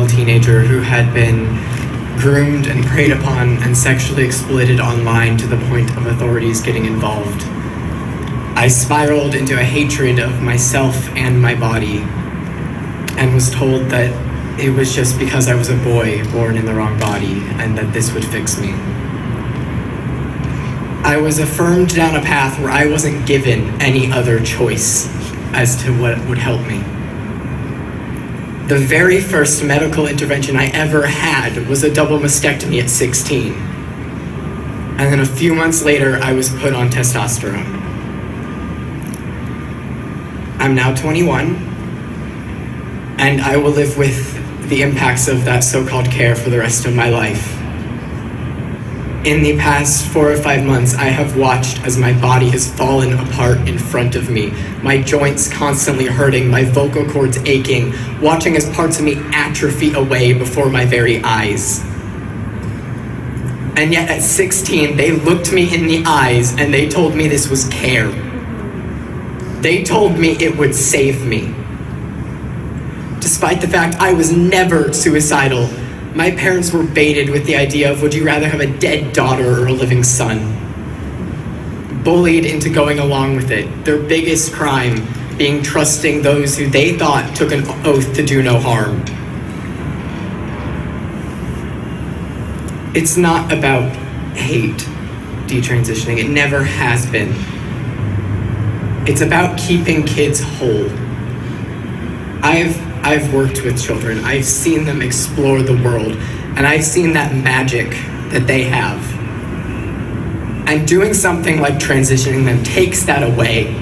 female teenager who had been groomed and preyed upon and sexually exploited online to the point of authorities getting involved. I spiraled into a hatred of myself and my body, and was told that it was just because I was a boy born in the wrong body and that this would fix me. I was affirmed down a path where I wasn't given any other choice as to what would help me. The very first medical intervention I ever had was a double mastectomy at 16. And then a few months later, I was put on testosterone. I'm now 21, and I will live with the impacts of that so-called care for the rest of my life. In the past 4 or 5 months, I have watched as my body has fallen apart in front of me, my joints constantly hurting, my vocal cords aching, watching as parts of me atrophy away before my very eyes. And yet at 16, they looked me in the eyes and they told me this was care. They told me it would save me. Despite the fact I was never suicidal, my parents were baited with the idea of, would you rather have a dead daughter or a living son? Bullied into going along with it, their biggest crime being trusting those who they thought took an oath to do no harm. It's not about hate, detransitioning. It never has been. It's about keeping kids whole. I've worked with children. I've seen them explore the world, and I've seen that magic that they have. And doing something like transitioning them takes that away.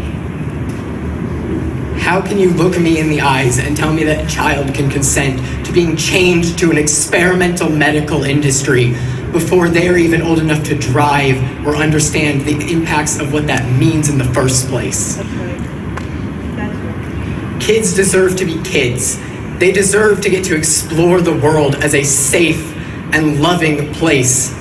How can you look me in the eyes and tell me that a child can consent to being chained to an experimental medical industry before they're even old enough to drive or understand the impacts of what that means in the first place? That's right. Kids deserve to be kids. They deserve to get to explore the world as a safe and loving place.